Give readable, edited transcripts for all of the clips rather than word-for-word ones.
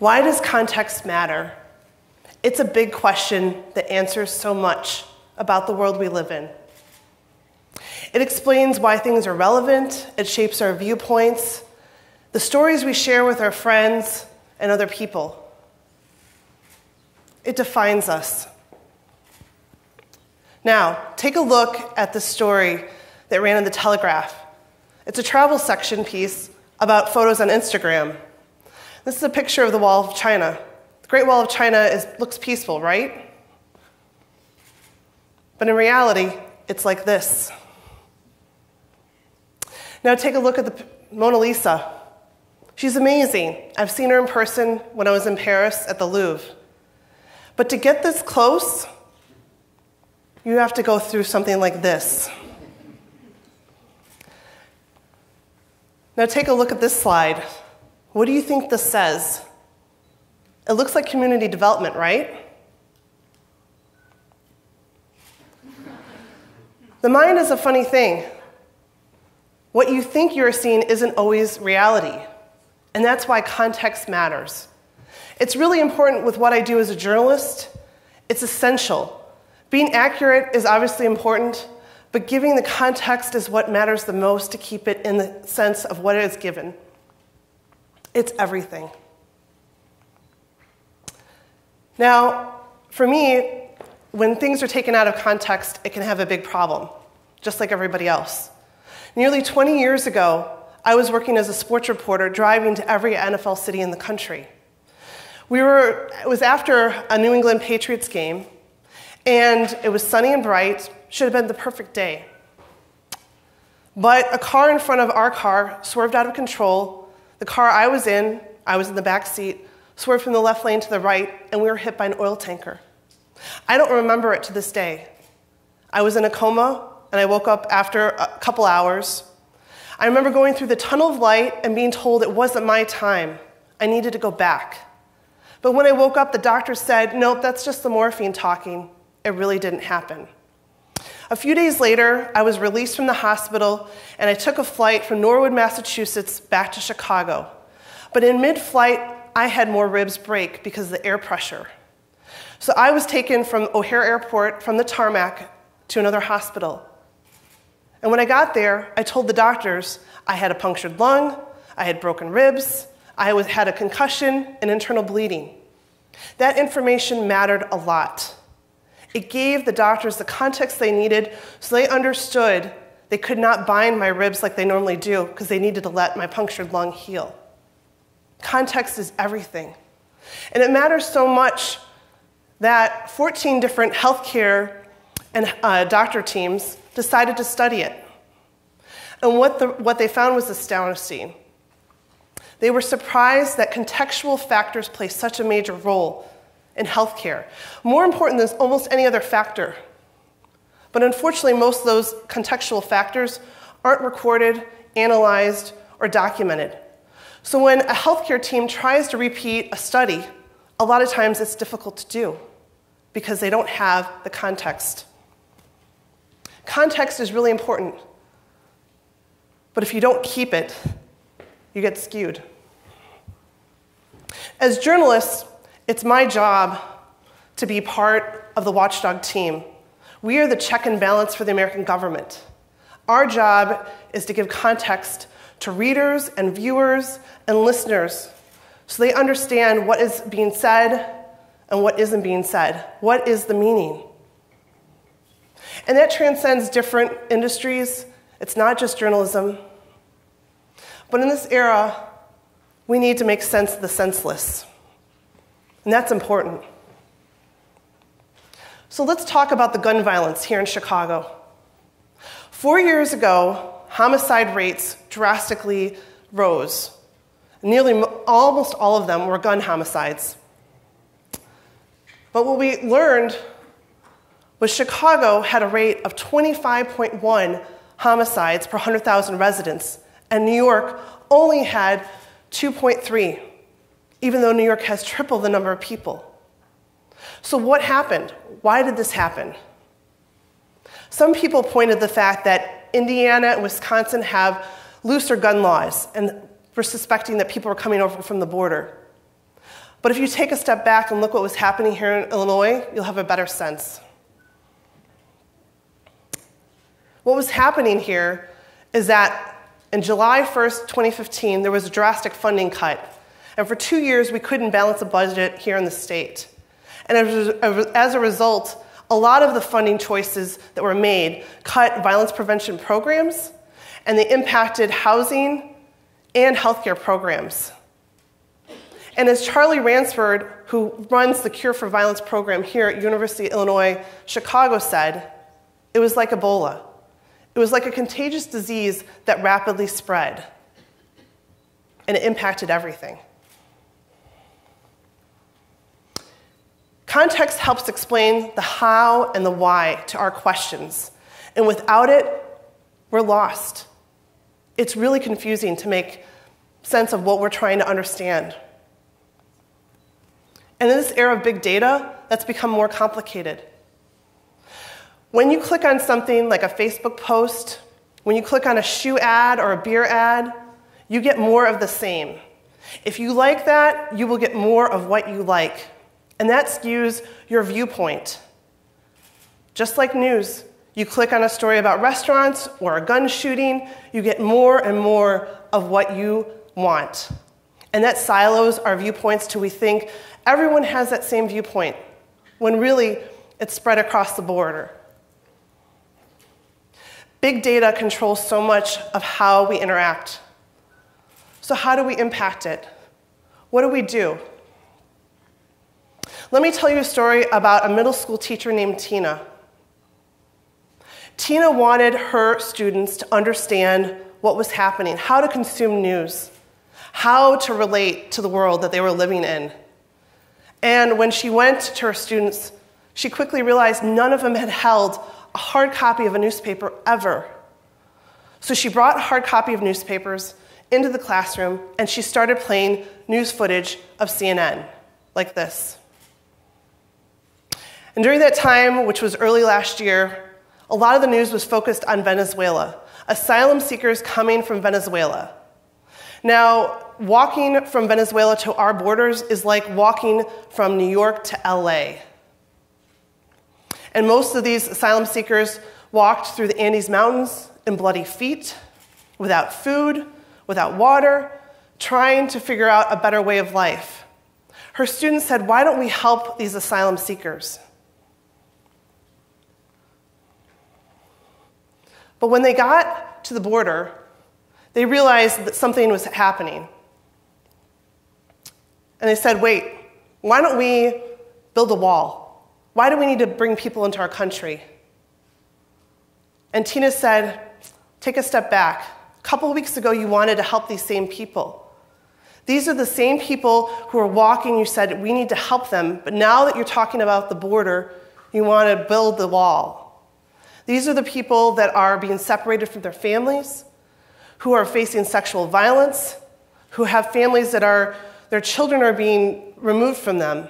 Why does context matter? It's a big question that answers so much about the world we live in. It explains why things are relevant, it shapes our viewpoints, the stories we share with our friends and other people. It defines us. Now, take a look at the story that ran in the Telegraph. It's a travel section piece about photos on Instagram. This is a picture of the Wall of China. The Great Wall of China looks peaceful, right? But in reality, it's like this. Now take a look at the Mona Lisa. She's amazing. I've seen her in person when I was in Paris at the Louvre. But to get this close, you have to go through something like this. Now take a look at this slide. What do you think this says? It looks like community development, right? The mind is a funny thing. What you think you're seeing isn't always reality, and that's why context matters. It's really important with what I do as a journalist. It's essential. Being accurate is obviously important, but giving the context is what matters the most to keep it in the sense of what it is given. It's everything. Now, for me, when things are taken out of context, it can have a big problem, just like everybody else. Nearly 20 years ago, I was working as a sports reporter, driving to every NFL city in the country. It was after a New England Patriots game, and it was sunny and bright, should have been the perfect day. But a car in front of our car swerved out of control. The car I was in the back seat, swerved from the left lane to the right, and we were hit by an oil tanker. I don't remember it to this day. I was in a coma, and I woke up after a couple hours. I remember going through the tunnel of light and being told it wasn't my time. I needed to go back. But when I woke up, the doctor said, nope, that's just the morphine talking. It really didn't happen. A few days later, I was released from the hospital, and I took a flight from Norwood, Massachusetts, back to Chicago. But in mid-flight, I had more ribs break because of the air pressure. So I was taken from O'Hare Airport, from the tarmac, to another hospital. And when I got there, I told the doctors I had a punctured lung, I had broken ribs, I had a concussion and internal bleeding. That information mattered a lot. It gave the doctors the context they needed so they understood they could not bind my ribs like they normally do because they needed to let my punctured lung heal. Context is everything. And it matters so much that 14 different healthcare and doctor teams decided to study it. And what they found was astonishing. They were surprised that contextual factors play such a major role in healthcare, more important than almost any other factor. But unfortunately, most of those contextual factors aren't recorded, analyzed, or documented. So when a healthcare team tries to repeat a study, a lot of times it's difficult to do because they don't have the context. Context is really important, but if you don't keep it, you get skewed. As journalists, it's my job to be part of the watchdog team. We are the check and balance for the American government. Our job is to give context to readers and viewers and listeners so they understand what is being said and what isn't being said. What is the meaning? And that transcends different industries. It's not just journalism. But in this era, we need to make sense of the senseless. And that's important. So let's talk about the gun violence here in Chicago. 4 years ago, homicide rates drastically rose. Almost all of them were gun homicides. But what we learned was Chicago had a rate of 25.1 homicides per 100,000 residents, and New York only had 2.3, even though New York has triple the number of people. So what happened? Why did this happen? Some people pointed to the fact that Indiana and Wisconsin have looser gun laws, and were suspecting that people were coming over from the border. But if you take a step back and look what was happening here in Illinois, you'll have a better sense. What was happening here is that in July 1st, 2015, there was a drastic funding cut. And for 2 years, we couldn't balance a budget here in the state. And as a result, a lot of the funding choices that were made cut violence prevention programs, and they impacted housing and healthcare programs. And as Charlie Ransford, who runs the Cure for Violence program here at University of Illinois, Chicago, said, it was like Ebola. It was like a contagious disease that rapidly spread, and it impacted everything. Context helps explain the how and the why to our questions, and without it, we're lost. It's really confusing to make sense of what we're trying to understand. And in this era of big data, that's become more complicated. When you click on something like a Facebook post, when you click on a shoe ad or a beer ad, you get more of the same. If you like that, you will get more of what you like. And that skews your viewpoint. Just like news, you click on a story about restaurants or a gun shooting, you get more and more of what you want. And that silos our viewpoints till we think everyone has that same viewpoint, when really it's spread across the border. Big data controls so much of how we interact. So how do we impact it? What do we do? Let me tell you a story about a middle school teacher named Tina. Tina wanted her students to understand what was happening, how to consume news, how to relate to the world that they were living in. And when she went to her students, she quickly realized none of them had held a hard copy of a newspaper ever. So she brought a hard copy of newspapers into the classroom, and she started playing news footage of CNN, like this. And during that time, which was early last year, a lot of the news was focused on Venezuela, asylum seekers coming from Venezuela. Now, walking from Venezuela to our borders is like walking from New York to LA. And most of these asylum seekers walked through the Andes Mountains in bloody feet, without food, without water, trying to figure out a better way of life. Her students said, why don't we help these asylum seekers? But when they got to the border, they realized that something was happening. And they said, wait, why don't we build a wall? Why do we need to bring people into our country? And Tina said, take a step back. A couple of weeks ago, you wanted to help these same people. These are the same people who are walking. You said, we need to help them. But now that you're talking about the border, you want to build the wall. These are the people that are being separated from their families, who are facing sexual violence, who have families that their children are being removed from them.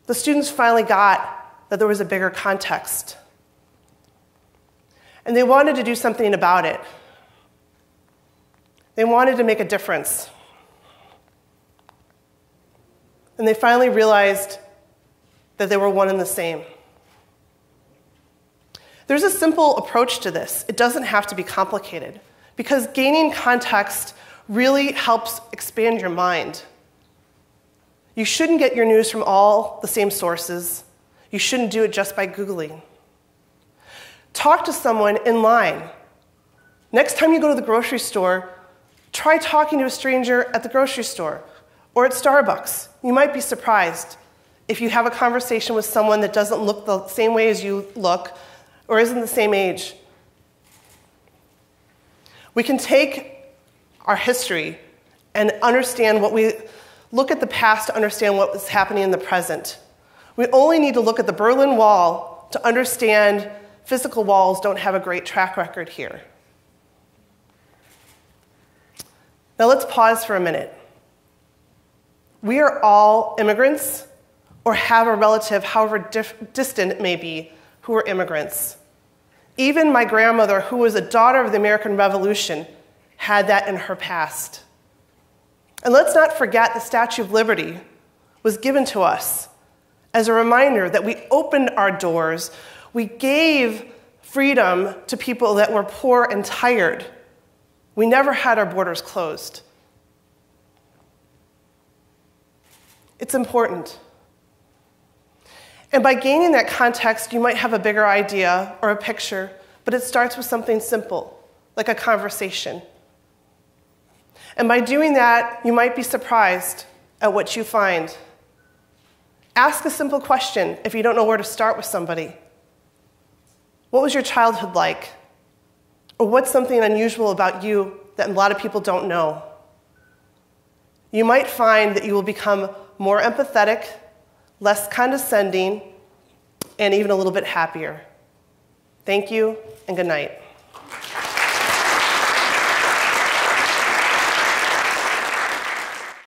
The students finally got that there was a bigger context. And they wanted to do something about it. They wanted to make a difference. And they finally realized that they were one and the same. There's a simple approach to this. It doesn't have to be complicated, because gaining context really helps expand your mind. You shouldn't get your news from all the same sources. You shouldn't do it just by Googling. Talk to someone in line. Next time you go to the grocery store, try talking to a stranger at the grocery store or at Starbucks. You might be surprised if you have a conversation with someone that doesn't look the same way as you look or isn't the same age. We can take our history and understand look at the past to understand what was happening in the present. We only need to look at the Berlin Wall to understand physical walls don't have a great track record here. Now let's pause for a minute. We are all immigrants or have a relative, however distant it may be, who are immigrants. Even my grandmother, who was a daughter of the American Revolution, had that in her past. And let's not forget the Statue of Liberty was given to us as a reminder that we opened our doors, we gave freedom to people that were poor and tired. We never had our borders closed. It's important. And by gaining that context, you might have a bigger idea or a picture, but it starts with something simple, like a conversation. And by doing that, you might be surprised at what you find. Ask a simple question if you don't know where to start with somebody. What was your childhood like? Or what's something unusual about you that a lot of people don't know? You might find that you will become more empathetic, less condescending, and even a little bit happier. Thank you, and good night.